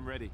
I'm ready.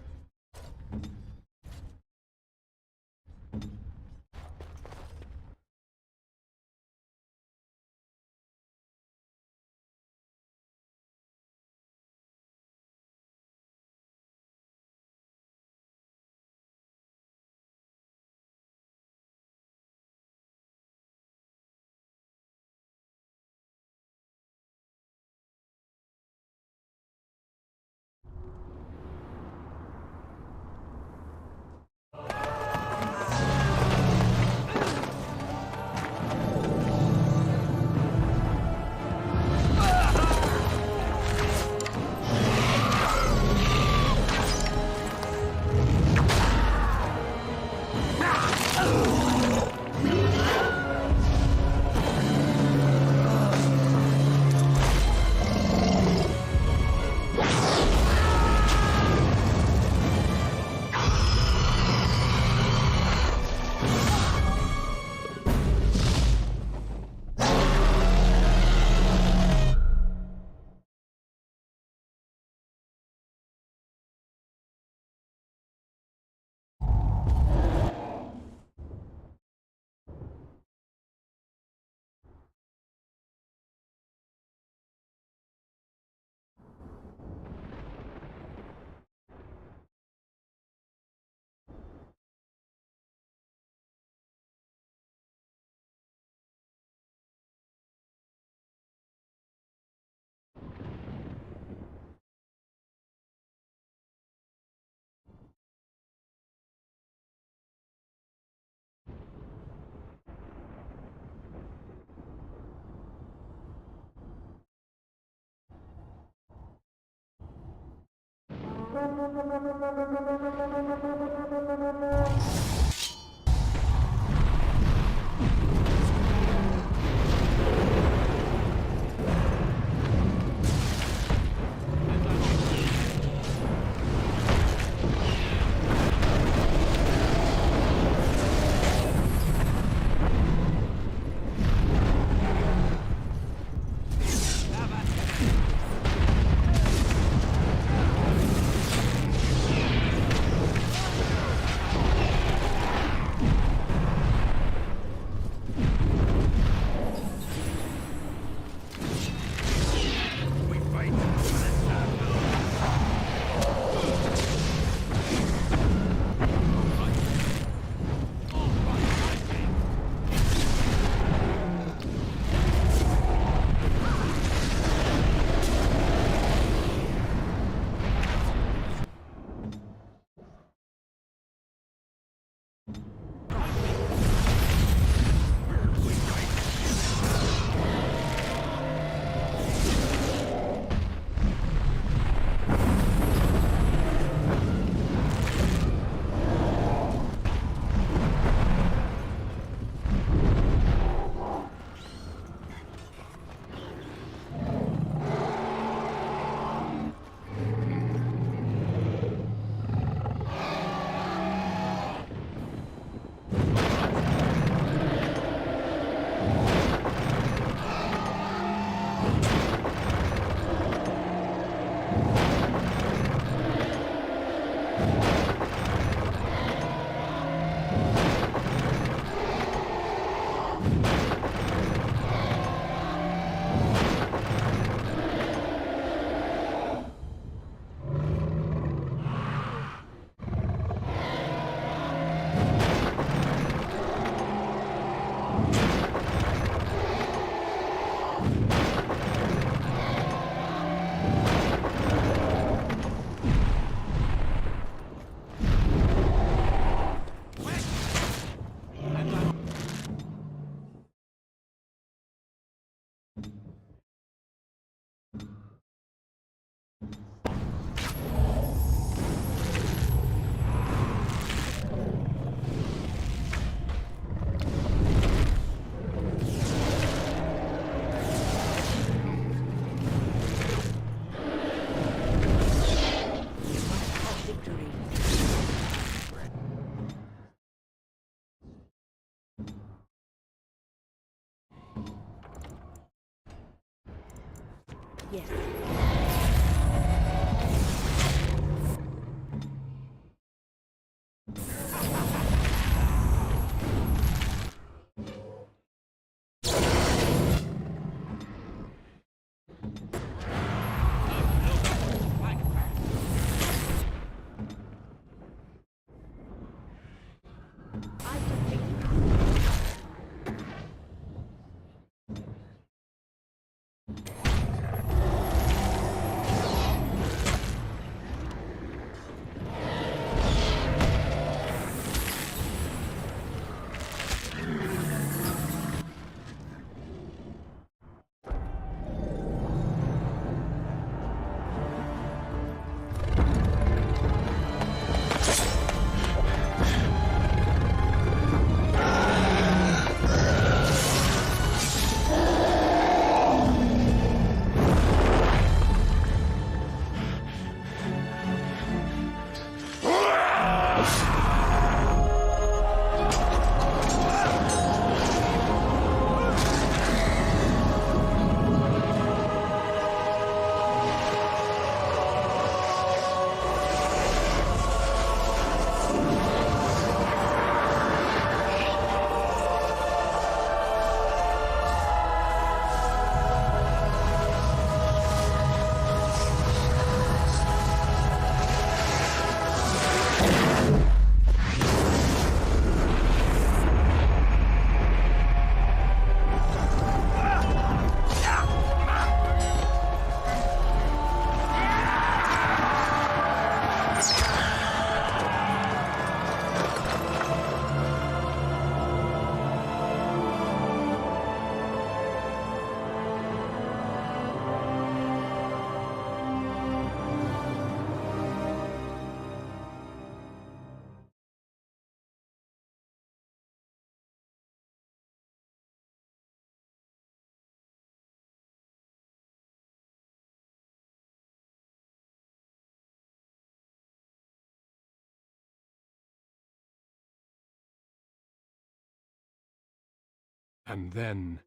And then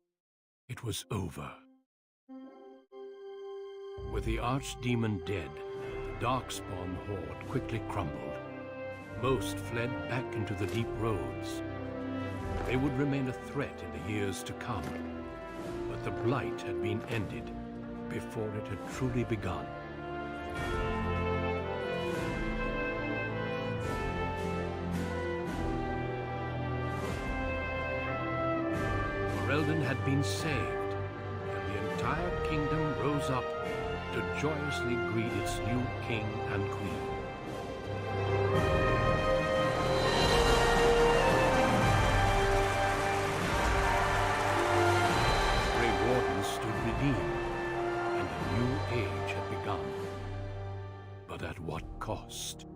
it was over. With the archdemon dead, the Darkspawn horde quickly crumbled. Most fled back into the deep roads. They would remain a threat in the years to come. But the blight had been ended before it had truly begun. Ferelden had been saved, and the entire kingdom rose up to joyously greet its new king and queen. Grey Warden stood redeemed, and a new age had begun. But at what cost?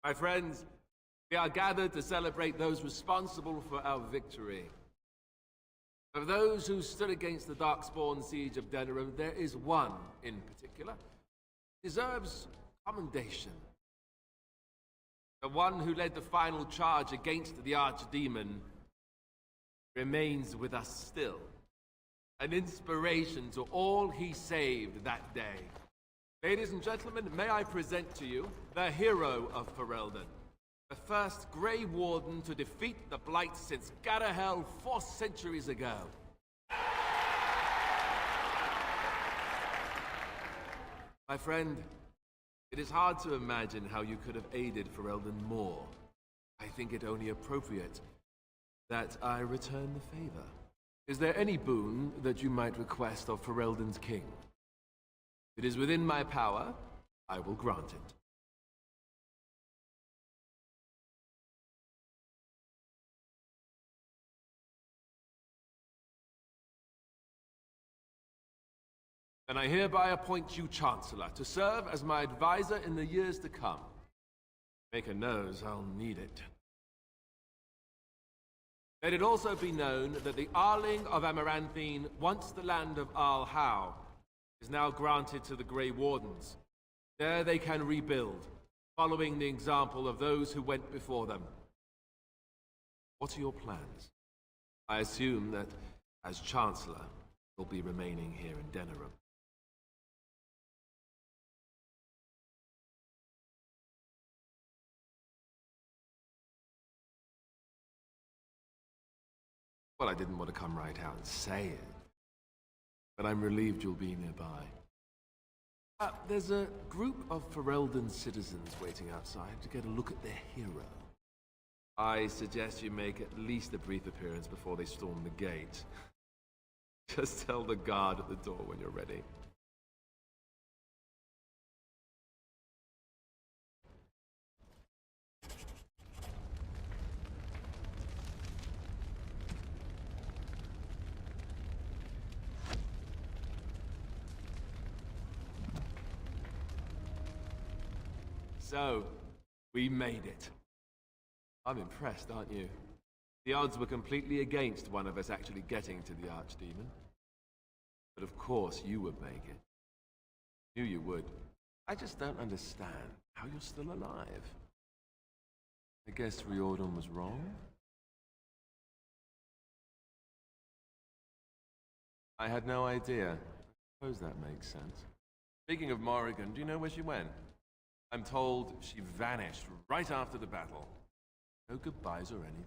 My friends, we are gathered to celebrate those responsible for our victory. Of those who stood against the Darkspawn siege of Denerim, there is one in particular who deserves commendation. The one who led the final charge against the Archdemon remains with us still, an inspiration to all he saved that day. Ladies and gentlemen, may I present to you the hero of Ferelden, the first Grey Warden to defeat the Blight since Garahel 4 centuries ago. My friend, it is hard to imagine how you could have aided Ferelden more. I think it only appropriate that I return the favor. Is there any boon that you might request of Ferelden's king? If it is within my power, I will grant it. And I hereby appoint you Chancellor to serve as my advisor in the years to come. Make a nose, I'll need it. Let it also be known that the Arling of Amaranthine, once the land of Arl-How, is now granted to the Grey Wardens. There they can rebuild, following the example of those who went before them. What are your plans? I assume that, as Chancellor, you'll be remaining here in Denerim. Well, I didn't want to come right out and say it, but I'm relieved you'll be nearby. There's a group of Ferelden citizens waiting outside to get a look at their hero. I suggest you make at least a brief appearance before they storm the gate. Just tell the guard at the door when you're ready. So, we made it. I'm impressed, aren't you? The odds were completely against one of us actually getting to the Archdemon. But of course you would make it. Knew you would. I just don't understand how you're still alive. I guess Riordan was wrong? I had no idea. I suppose that makes sense. Speaking of Morrigan, do you know where she went? I'm told she vanished right after the battle. No goodbyes or anything.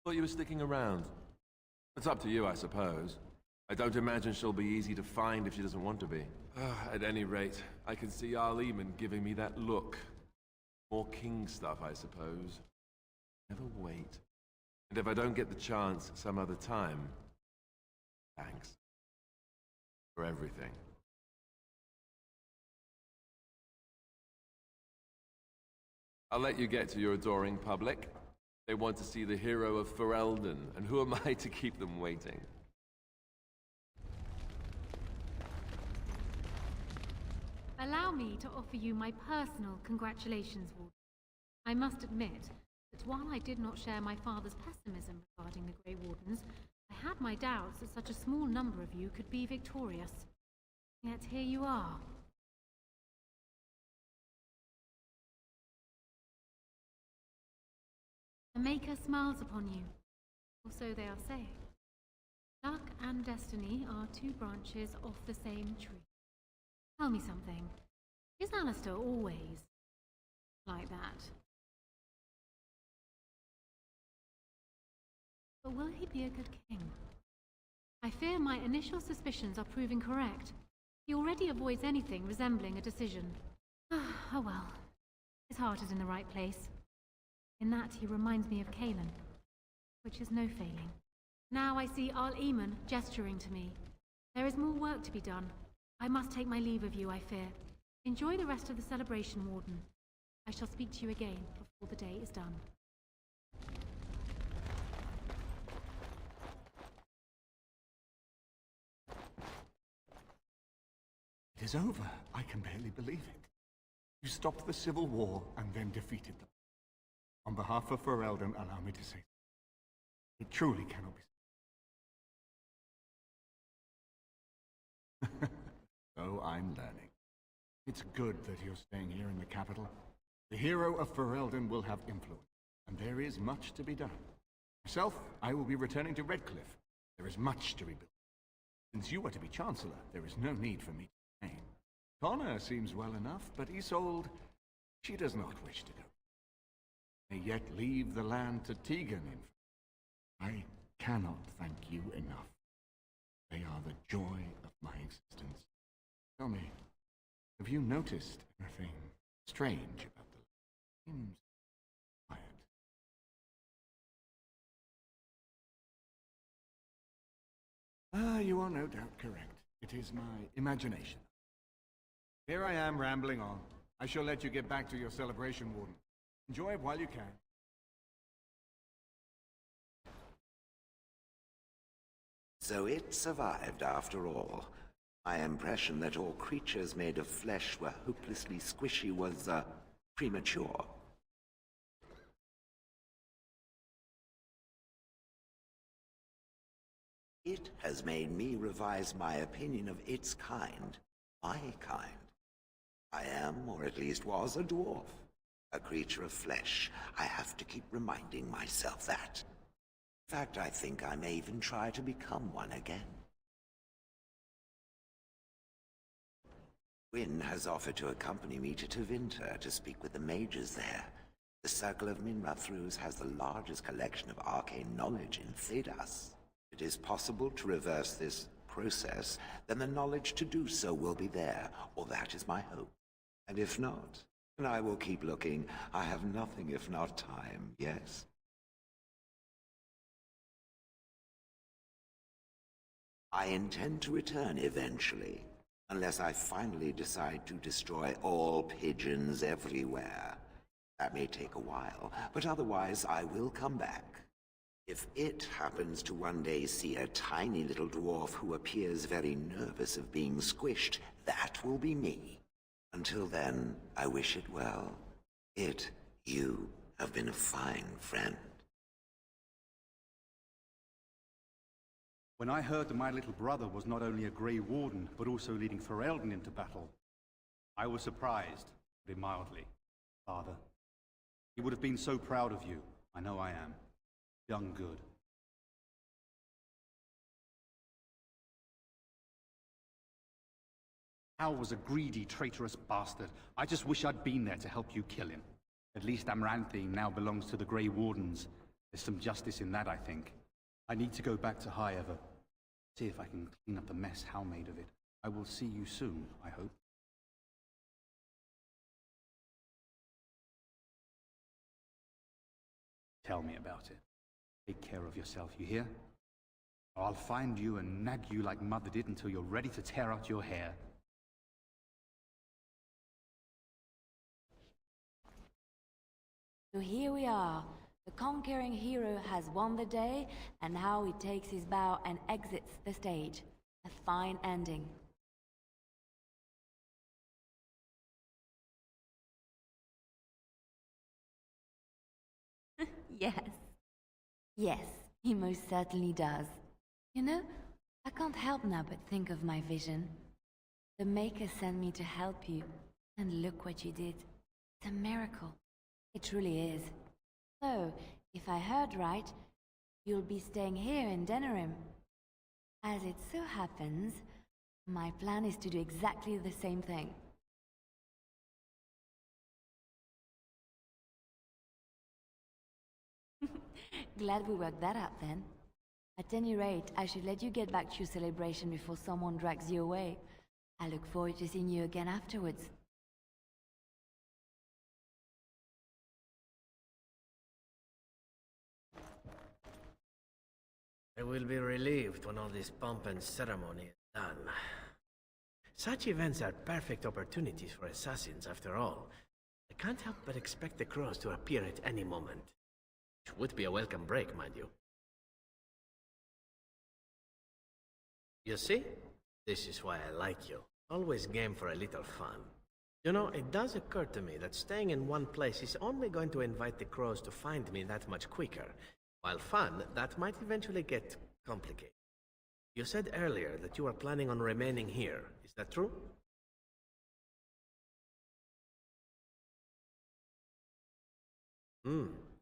Thought you were sticking around. It's up to you, I suppose. I don't imagine she'll be easy to find if she doesn't want to be. At any rate, I can see Arleman giving me that look. More king stuff, I suppose. Never wait. And if I don't get the chance some other time, thanks. For everything. I'll let you get to your adoring public. They want to see the hero of Ferelden, and who am I to keep them waiting? Allow me to offer you my personal congratulations, Warden. I must admit that while I did not share my father's pessimism regarding the Grey Wardens, I had my doubts that such a small number of you could be victorious. Yet here you are. The Maker smiles upon you, or so they are saying. Luck and destiny are two branches of the same tree. Tell me something. Is Alistair always like that? But will he be a good king? I fear my initial suspicions are proving correct. He already avoids anything resembling a decision. Oh well. His heart is in the right place. In that he reminds me of Kaelin, which is no failing. Now I see Arl Eamon gesturing to me. There is more work to be done. I must take my leave of you, I fear. Enjoy the rest of the celebration, Warden. I shall speak to you again before the day is done. It is over. I can barely believe it. You stopped the civil war and then defeated them. On behalf of Ferelden, allow me to say it truly cannot be. So I'm learning. It's good that you're staying here in the capital. The hero of Ferelden will have influence, and there is much to be done. Myself, I will be returning to Redcliffe. There is much to rebuild. Since you are to be Chancellor, there is no need for me to remain. Connor seems well enough, but Isolde, she does not wish to go. May yet leave the land to Tegan in. I cannot thank you enough. They are the joy of my existence. Tell me, have you noticed anything strange about the land? Seems quiet. You are no doubt correct. It is my imagination. Here I am rambling on. I shall let you get back to your celebration, Warden. Enjoy it while you can. So it survived after all. My impression that all creatures made of flesh were hopelessly squishy was, premature. It has made me revise my opinion of its kind. My kind. I am, or at least was, a dwarf. A creature of flesh. I have to keep reminding myself that. In fact, I think I may even try to become one again. Gwyn has offered to accompany me to Tevinter to speak with the mages there. The Circle of Minrathrus has the largest collection of arcane knowledge in Thedas. If it is possible to reverse this process, then the knowledge to do so will be there, or that is my hope. And if not, then I will keep looking. I have nothing if not time, yes? I intend to return eventually, unless I finally decide to destroy all pigeons everywhere. That may take a while, but otherwise I will come back. If it happens to one day see a tiny little dwarf who appears very nervous of being squished, that will be me. Until then, I wish it well. You have been a fine friend. When I heard that my little brother was not only a Grey Warden, but also leading Ferelden into battle, I was surprised, to put it mildly. Father, he would have been so proud of you. I know I am. Young good. Hal was a greedy, traitorous bastard. I just wish I'd been there to help you kill him. At least Amaranthine now belongs to the Grey Wardens. There's some justice in that, I think. I need to go back to High Ever. See if I can clean up the mess Hal made of it. I will see you soon, I hope. Tell me about it. Take care of yourself, you hear? Or I'll find you and nag you like Mother did until you're ready to tear out your hair. So here we are. The conquering hero has won the day, and now he takes his bow and exits the stage. A fine ending. Yes. Yes, he most certainly does. You know, I can't help now but think of my vision. The Maker sent me to help you, and look what you did. It's a miracle. It truly is. So, if I heard right, you'll be staying here in Denerim. As it so happens, my plan is to do exactly the same thing. Glad we worked that out then. At any rate, I should let you get back to your celebration before someone drags you away. I look forward to seeing you again afterwards. I will be relieved when all this pomp and ceremony is done. Such events are perfect opportunities for assassins, after all. I can't help but expect the crows to appear at any moment. Which would be a welcome break, mind you. You see? This is why I like you. Always game for a little fun. You know, it does occur to me that staying in one place is only going to invite the crows to find me that much quicker. While fun, that might eventually get complicated. You said earlier that you are planning on remaining here. Is that true?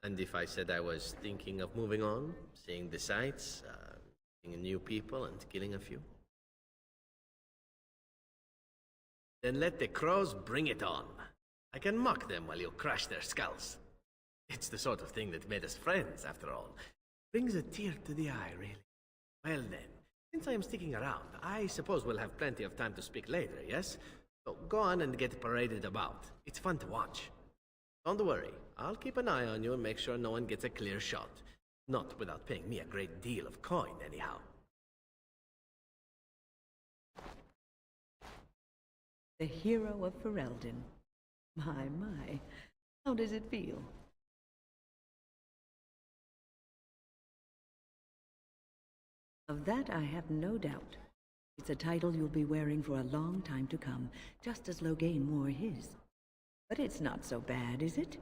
And if I said I was thinking of moving on, seeing the sights, meeting new people and killing a few? Then let the crows bring it on. I can mock them while you crush their skulls. It's the sort of thing that made us friends, after all. Brings a tear to the eye, really. Well then, since I am sticking around, I suppose we'll have plenty of time to speak later, yes? So go on and get paraded about. It's fun to watch. Don't worry, I'll keep an eye on you and make sure no one gets a clear shot. Not without paying me a great deal of coin, anyhow. The hero of Ferelden. My, how does it feel? Of that I have no doubt. It's a title you'll be wearing for a long time to come, just as Loghain wore his. But it's not so bad, is it?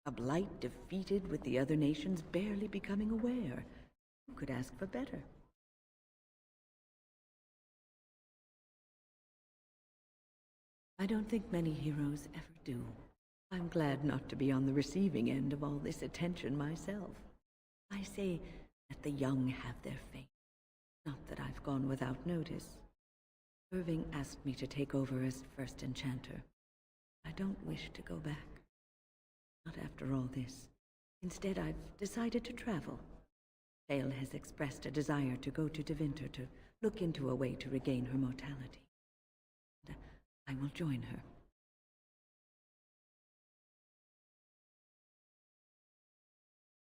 A blight defeated with the other nations barely becoming aware. Who could ask for better? I don't think many heroes ever do. I'm glad not to be on the receiving end of all this attention myself. I say that the young have their fate. Not that I've gone without notice. Irving asked me to take over as first enchanter. I don't wish to go back. Not after all this. Instead, I've decided to travel. Vale has expressed a desire to go to Devinter to look into a way to regain her mortality. And I will join her.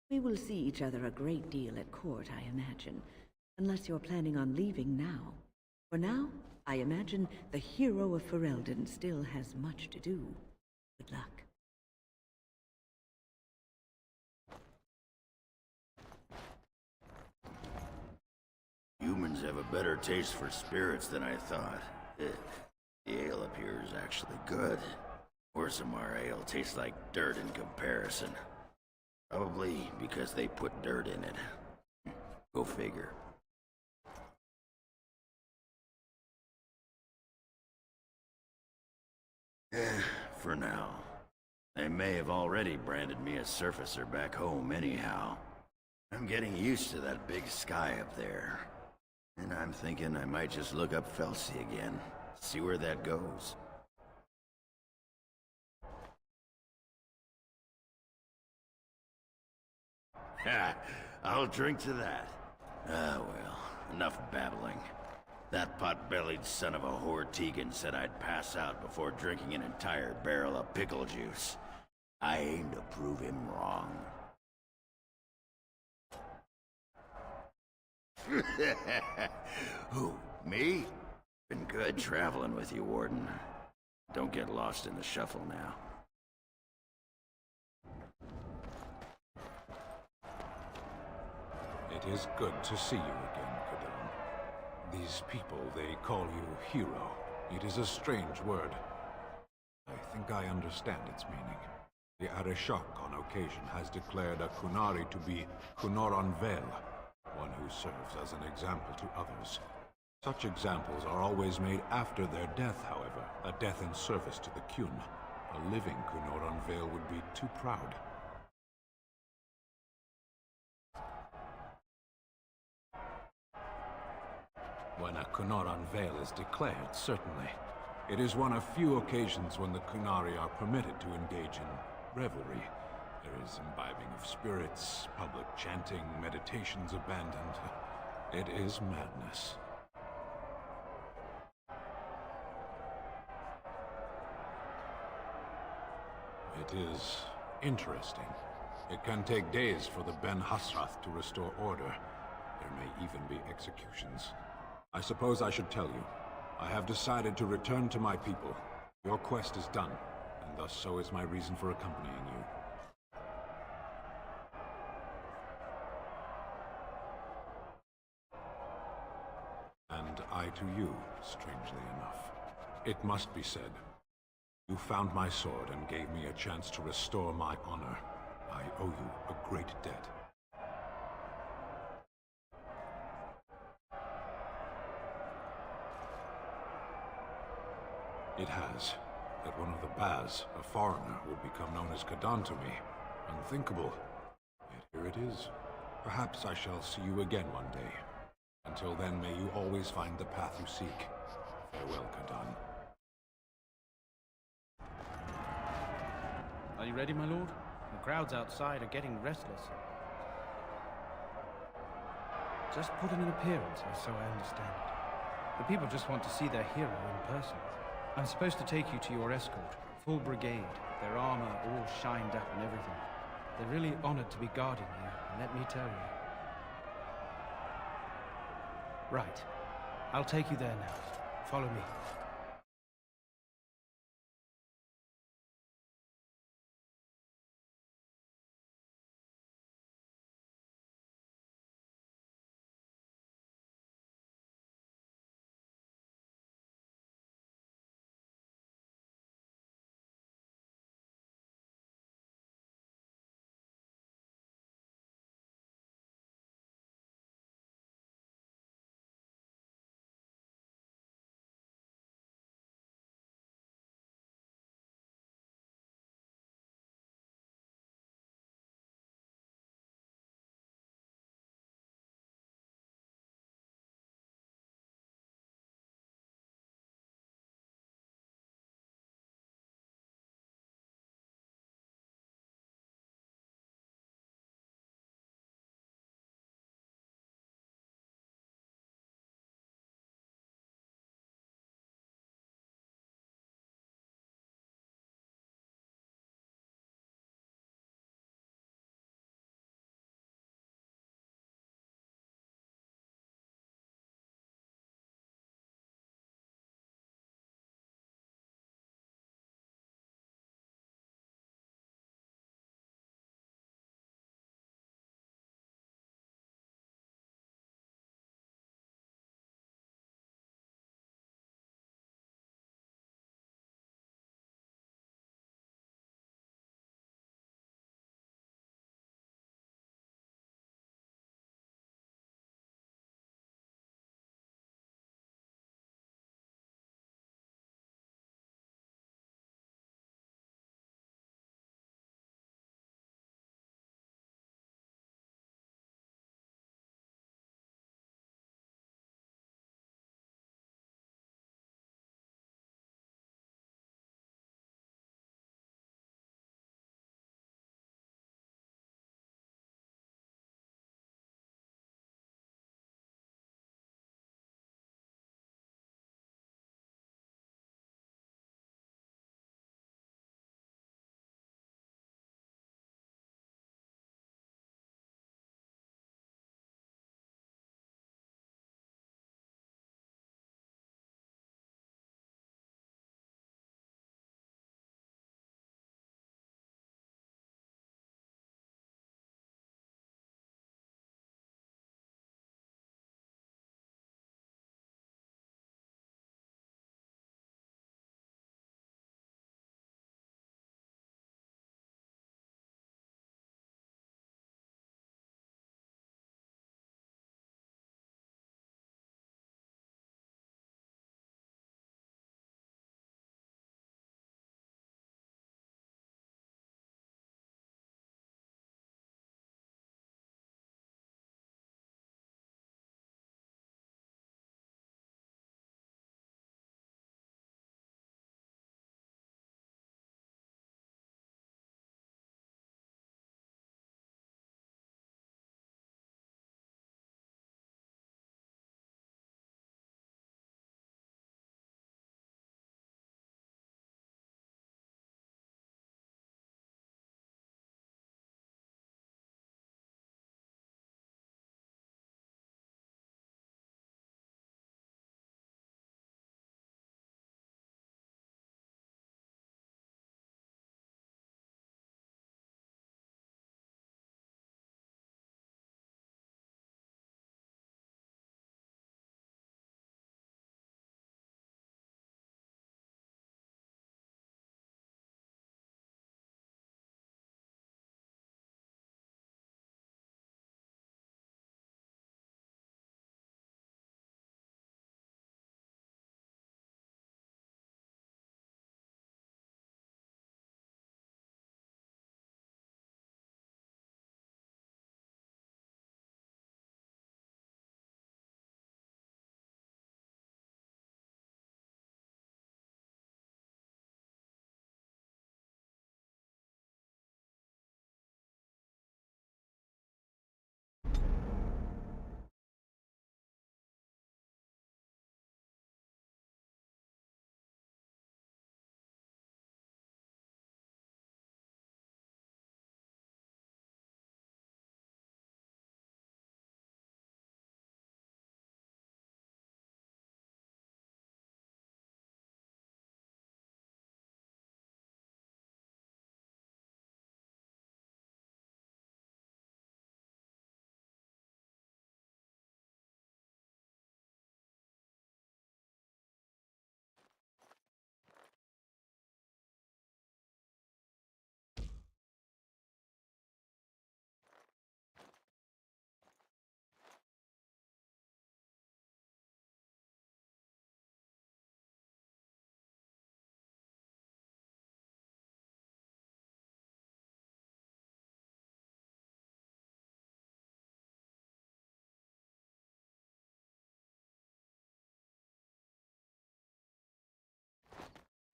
We will see each other a great deal at court, I imagine. Unless you're planning on leaving now. For now, I imagine the hero of Ferelden still has much to do. Good luck. Humans have a better taste for spirits than I thought. The ale up here is actually good. Orzammar ale tastes like dirt in comparison. Probably because they put dirt in it. Go figure. For now. They may have already branded me a surfacer back home anyhow. I'm getting used to that big sky up there. And I'm thinking I might just look up Felsi again. See where that goes. Ha! I'll drink to that. Ah, well, enough babbling. That pot-bellied son of a whore Tegan said I'd pass out before drinking an entire barrel of pickle juice. I aim to prove him wrong. Who, me? Been good traveling with you, Warden. Don't get lost in the shuffle now. It is good to see you again, Codon. These people, they call you hero. It is a strange word. I think I understand its meaning. The Arishok on occasion has declared a Kunari to be Kunoran Vel, one who serves as an example to others. Such examples are always made after their death, however, a death in service to the Kyun. A living Kunoran Vel would be too proud. When a Kunoran Vel is declared, certainly. It is one of few occasions when the Kunari are permitted to engage in revelry. There is imbibing of spirits, public chanting, meditations abandoned. It is madness. It is interesting. It can take days for the Ben Hasrath to restore order. There may even be executions. I suppose I should tell you. I have decided to return to my people. Your quest is done, and thus so is my reason for accompanying you. And I to you, strangely enough. It must be said. You found my sword and gave me a chance to restore my honor. I owe you a great debt. It has. That one of the Baz, a foreigner, would become known as Kadan to me. Unthinkable. Yet here it is. Perhaps I shall see you again one day. Until then, may you always find the path you seek. Farewell, Kadan. Are you ready, my lord? The crowds outside are getting restless. Just put in an appearance, or so I understand. The people just want to see their hero in person. I'm supposed to take you to your escort, full brigade, their armor all shined up and everything. They're really honored to be guarding you, and let me tell you. Right. I'll take you there now. Follow me.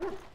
Ugh.